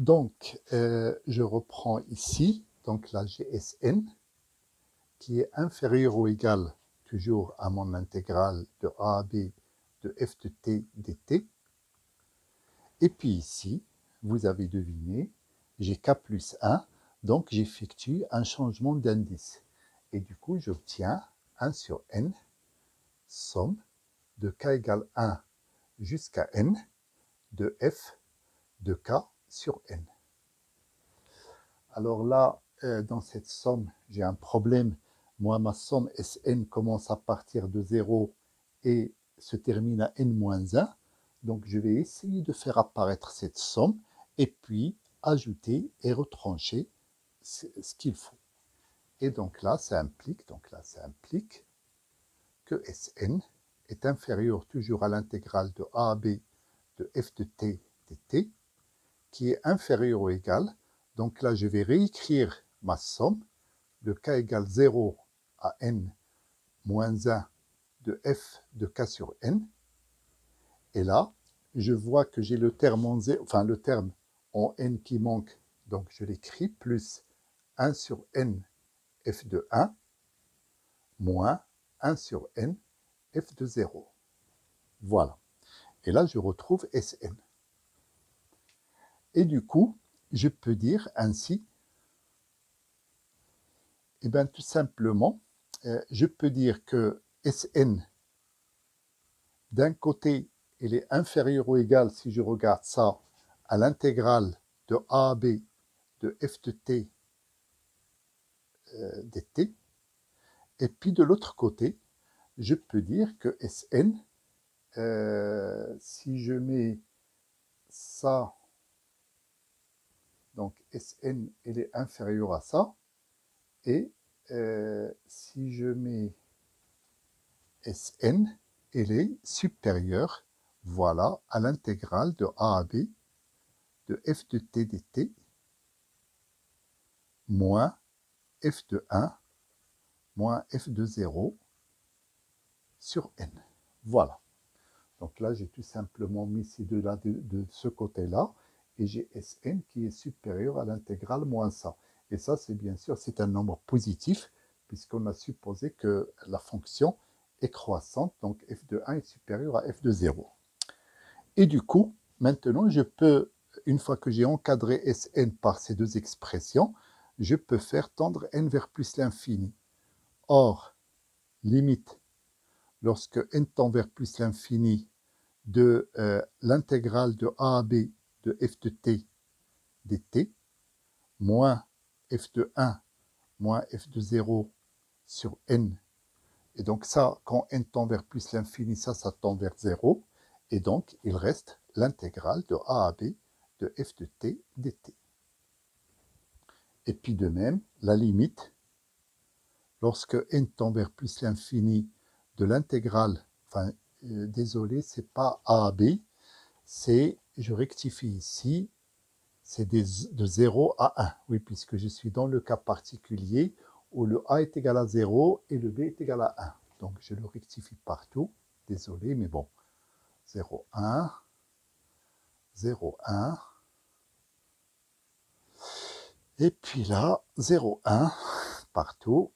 Donc, je reprends ici, donc là j'ai Sn qui est inférieur ou égal toujours à mon intégrale de a à b de f de t dt. Et puis ici, vous avez deviné, j'ai k plus 1, donc j'effectue un changement d'indice. Et du coup, j'obtiens 1 sur n, somme de k égale 1 jusqu'à n de f de k sur n. Alors là, dans cette somme, j'ai un problème. Moi, ma somme Sn commence à partir de 0 et se termine à n-1. Donc, je vais essayer de faire apparaître cette somme et puis ajouter et retrancher ce qu'il faut. Et donc là, ça implique que Sn est inférieur toujours à l'intégrale de a à b de f de t dt, qui est inférieur ou égal. Donc là, je vais réécrire ma somme de k égale 0 à n moins 1 de f de k sur n. Et là, je vois que j'ai le terme en 0, enfin le terme en n qui manque, donc je l'écris, plus 1 sur n f de 1 moins 1 sur n f de 0. Voilà. Et là, je retrouve Sn. Et du coup, je peux dire ainsi, eh bien, tout simplement, je peux dire que Sn, d'un côté, il est inférieur ou égal, si je regarde ça, à l'intégrale de a à b de f de t dt. Et puis de l'autre côté, je peux dire que Sn, si je mets ça, donc Sn, il est inférieur à ça, et si je mets Sn, il est supérieur, voilà, à l'intégrale de a à b de f de t dt moins f de 1 moins f de 0 sur n. Voilà. Donc là, j'ai tout simplement mis ces deux-là de ce côté-là, et j'ai Sn qui est supérieur à l'intégrale moins ça. Et ça, c'est bien sûr, c'est un nombre positif, puisqu'on a supposé que la fonction est croissante, donc f de 1 est supérieur à f de 0. Et du coup, maintenant, je peux, une fois que j'ai encadré Sn par ces deux expressions, je peux faire tendre n vers plus l'infini. Or, limite, lorsque n tend vers plus l'infini de l'intégrale de a à b de f de t dt, moins f de 1 moins f de 0 sur n. Et donc ça, quand n tend vers plus l'infini, ça tend vers 0. Et donc, il reste l'intégrale de a à b de f de t dt. Et puis de même, la limite, lorsque n tend vers plus l'infini de l'intégrale, enfin, désolé, c'est pas a à b, c'est, je rectifie ici, c'est de 0 à 1. Oui, puisque je suis dans le cas particulier où le a est égal à 0 et le b est égal à 1. Donc, je le rectifie partout. Désolé, mais bon. 0, 1, 0, 1. Et puis là, 0, 1, partout.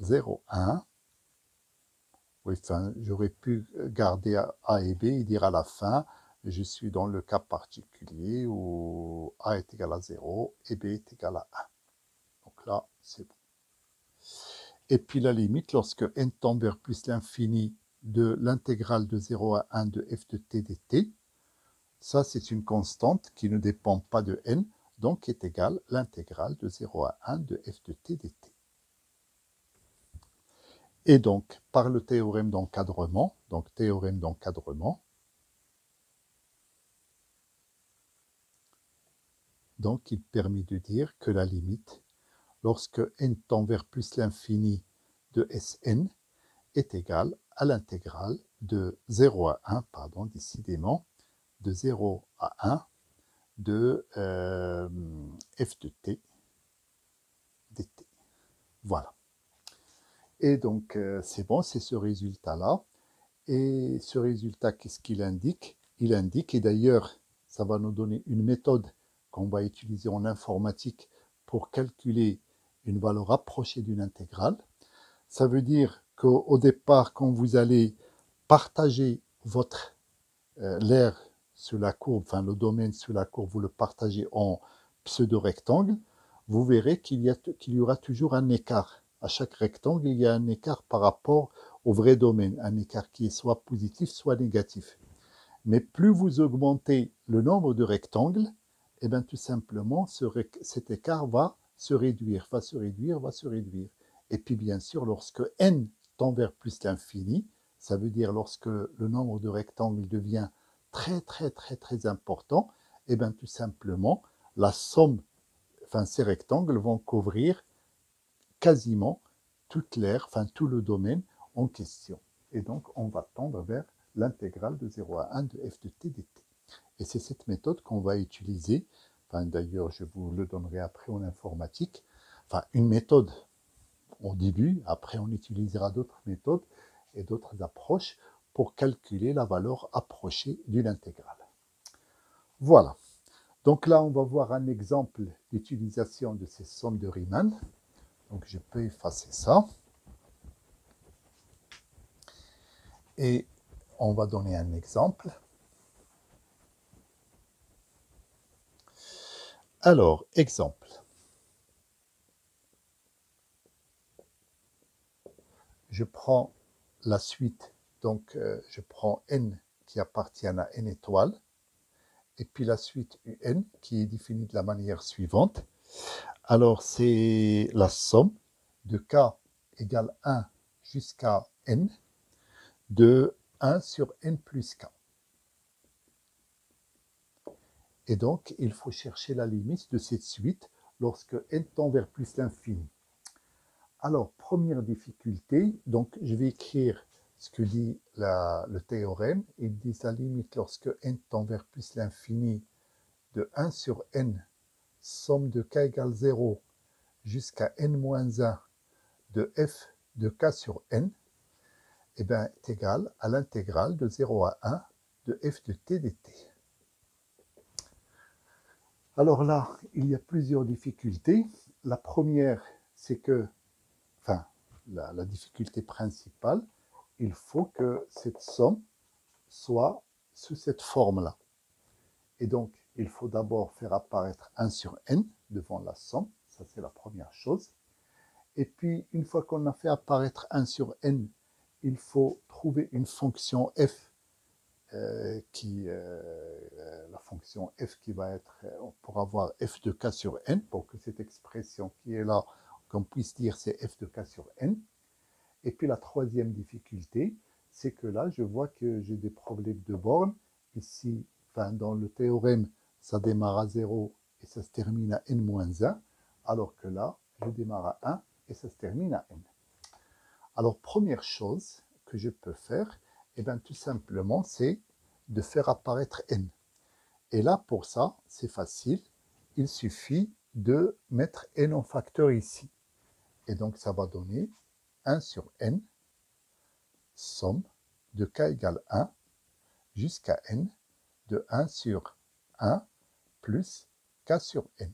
0, 1. Oui, enfin, j'aurais pu garder A et B et dire à la fin, je suis dans le cas particulier où A est égal à 0 et B est égal à 1. Donc là, c'est bon. Et puis la limite, lorsque n tend vers plus l'infini de l'intégrale de 0 à 1 de f de t dt, ça c'est une constante qui ne dépend pas de n, donc est égale l'intégrale de 0 à 1 de f de t dt. Et donc, par le théorème d'encadrement, donc il permet de dire que la limite, lorsque n tend vers plus l'infini de Sn, est égale à l'intégrale de 0 à 1, pardon, décidément, de 0 à 1 de f de t dt. Voilà. Et donc, c'est bon, c'est ce résultat-là. Et ce résultat, qu'est-ce qu'il indique? Il indique, et d'ailleurs, ça va nous donner une méthode qu'on va utiliser en informatique pour calculer une valeur approchée d'une intégrale. Ça veut dire qu'au départ, quand vous allez partager votre l'aire sur la courbe, enfin le domaine sur la courbe, vous le partagez en pseudo-rectangle, vous verrez qu'il y aura toujours un écart. À chaque rectangle, il y a un écart par rapport au vrai domaine, un écart qui est soit positif, soit négatif. Mais plus vous augmentez le nombre de rectangles, et bien tout simplement, cet écart va se réduire, va se réduire, va se réduire. Et puis bien sûr, lorsque n tend vers plus l'infini, ça veut dire lorsque le nombre de rectangles devient très important, et bien tout simplement, la somme, enfin ces rectangles vont couvrir quasiment toute l'aire, enfin tout le domaine en question. Et donc, on va tendre vers l'intégrale de 0 à 1 de f de t dt. Et c'est cette méthode qu'on va utiliser. Enfin, d'ailleurs, je vous le donnerai après en informatique. Enfin, une méthode au début, après on utilisera d'autres méthodes et d'autres approches pour calculer la valeur approchée d'une intégrale. Voilà. Donc là, on va voir un exemple d'utilisation de ces sommes de Riemann. Donc je peux effacer ça. Et on va donner un exemple. Alors, exemple. Je prends la suite, donc je prends n qui appartient à n étoiles, et puis la suite un qui est définie de la manière suivante. Alors, c'est la somme de k égale 1 jusqu'à n de 1 sur n plus k. Et donc, il faut chercher la limite de cette suite lorsque n tend vers plus l'infini. Alors, première difficulté, donc je vais écrire ce que dit le théorème. Il dit la limite lorsque n tend vers plus l'infini de 1 sur n, somme de k égale 0 jusqu'à n-1 de f de k sur n, eh bien, est égal à l'intégrale de 0 à 1 de f de t dt. Alors là, il y a plusieurs difficultés. La première, c'est que, enfin, la difficulté principale, il faut que cette somme soit sous cette forme-là. Et donc, il faut d'abord faire apparaître 1 sur n devant la somme. Ça, c'est la première chose. Et puis, une fois qu'on a fait apparaître 1 sur n, il faut trouver une fonction f la fonction f qui va être, pour avoir f de k sur n, pour que cette expression qui est là, qu'on puisse dire c'est f de k sur n. Et puis la troisième difficulté, c'est que là, je vois que j'ai des problèmes de bornes. Ici, enfin, dans le théorème, ça démarre à 0 et ça se termine à n-1, alors que là, je démarre à 1 et ça se termine à n. Alors, première chose que je peux faire, eh bien, tout simplement, c'est de faire apparaître n. Et là, pour ça, c'est facile. Il suffit de mettre n en facteur ici. Et donc, ça va donner 1 sur n, somme de k égale 1 jusqu'à n de 1 sur 1 plus k sur n.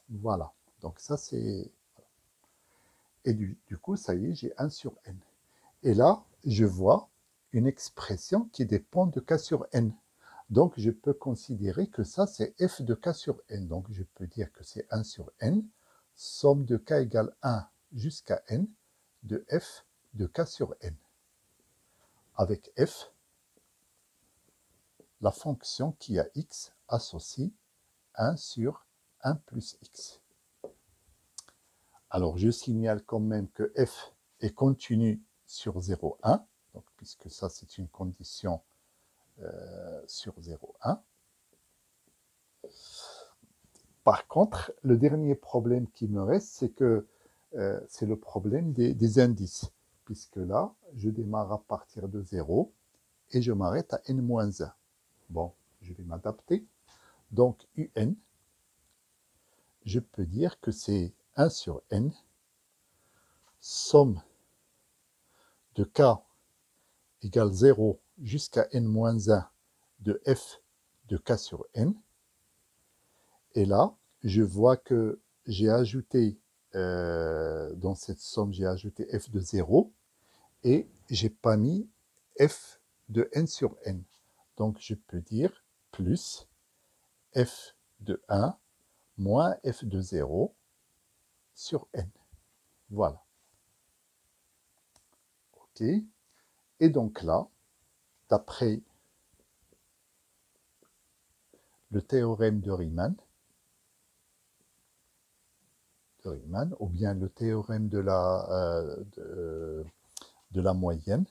Voilà. Donc, ça, c'est... Et du coup, ça y est, j'ai 1 sur n. Et là, je vois une expression qui dépend de k sur n. Donc, je peux considérer que ça, c'est f de k sur n. Donc, je peux dire que c'est 1 sur n, somme de k égale 1 jusqu'à n de f de k sur n. Avec f, la fonction qui a x associe 1 sur 1 plus x. Alors, je signale quand même que f est continu sur 0, 1, donc, puisque ça, c'est une condition sur 0, 1. Par contre, le dernier problème qui me reste, c'est que c'est le problème des indices, puisque là, je démarre à partir de 0 et je m'arrête à n-1. Bon, je vais m'adapter. Donc, un, je peux dire que c'est 1 sur n, somme de k égale 0 jusqu'à n-1 de f de k sur n. Et là, je vois que j'ai ajouté, dans cette somme, j'ai ajouté f de 0 et j'ai pas mis f de n sur n. Donc, je peux dire plus f de 1 moins f de 0 sur n. Voilà. OK. Et donc là, d'après le théorème de Riemann, ou bien le théorème de la moyenne,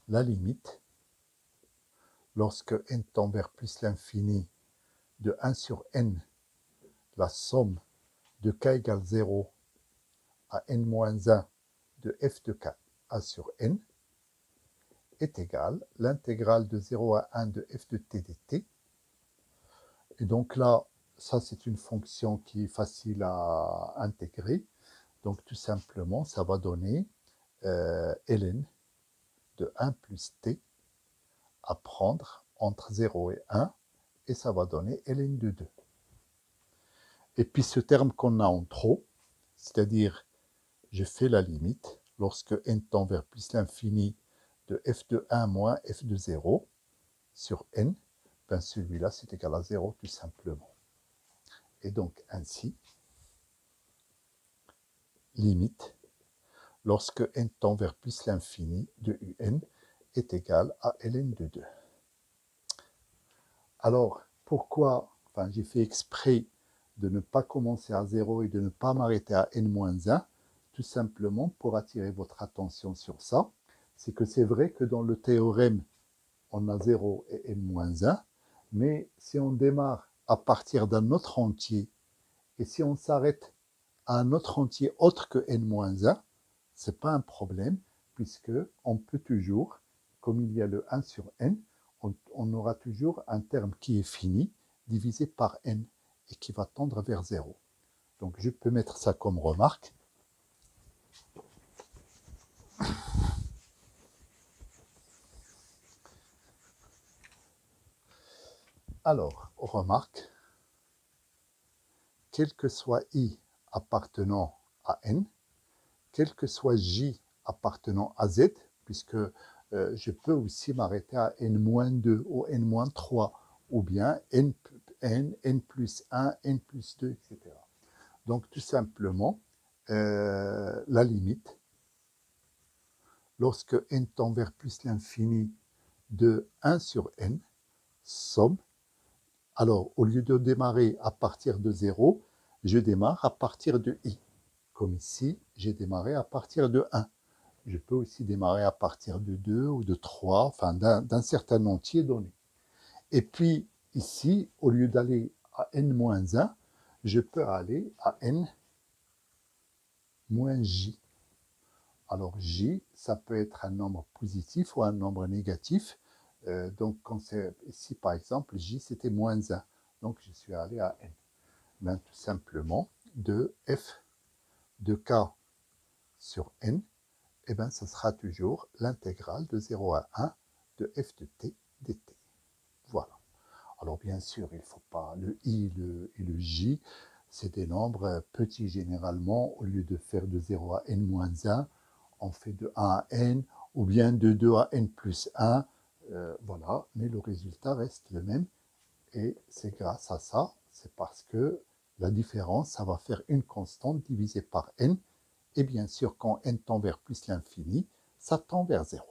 la limite, lorsque n tend vers plus l'infini de 1 sur n, la somme de k égale 0 à n moins 1 de f de k a sur n est égale l'intégrale de 0 à 1 de f de t dt. Et donc là, ça c'est une fonction qui est facile à intégrer. Donc tout simplement, ça va donner ln de 1 plus t à prendre entre 0 et 1, et ça va donner ln de 2. Et puis ce terme qu'on a en trop, c'est-à-dire je fais la limite, lorsque n tend vers plus l'infini de f de 1 moins f de 0 sur n, ben celui-là c'est égal à 0 tout simplement. Et donc ainsi, limite, lorsque n tend vers plus l'infini de un est égal à ln de 2. Alors, pourquoi, enfin j'ai fait exprès de ne pas commencer à 0 et de ne pas m'arrêter à n-1, tout simplement pour attirer votre attention sur ça, c'est que c'est vrai que dans le théorème, on a 0 et n-1, mais si on démarre à partir d'un autre entier, et si on s'arrête à un autre entier autre que n-1, ce n'est pas un problème, puisque on peut toujours, comme il y a le 1 sur n, on aura toujours un terme qui est fini, divisé par n, et qui va tendre vers 0. Donc je peux mettre ça comme remarque. Alors, remarque, quel que soit i appartenant à n, quel que soit j appartenant à z, puisque je peux aussi m'arrêter à n-2 ou n-3, ou bien n plus 1, n plus 2, etc. Donc tout simplement, la limite, lorsque n tend vers plus l'infini de 1 sur n, somme, alors au lieu de démarrer à partir de 0, je démarre à partir de i. Comme ici, j'ai démarré à partir de 1. Je peux aussi démarrer à partir de 2 ou de 3, enfin d'un certain entier donné. Et puis ici, au lieu d'aller à n-1, je peux aller à n-j. Alors j, ça peut être un nombre positif ou un nombre négatif. Donc quand c'est ici par exemple, j c'était moins 1. Donc je suis allé à n. Ben, tout simplement, de f de k sur n, et ben, ça sera toujours l'intégrale de 0 à 1 de f de t dt. Voilà. Alors bien sûr, il ne faut pas le i et le j, c'est des nombres petits généralement. Au lieu de faire de 0 à n-1, on fait de 1 à n, ou bien de 2 à n plus 1, voilà, mais le résultat reste le même, et c'est grâce à ça, c'est parce que la différence, ça va faire une constante divisée par n, et bien sûr, quand n tend vers plus l'infini, ça tend vers 0.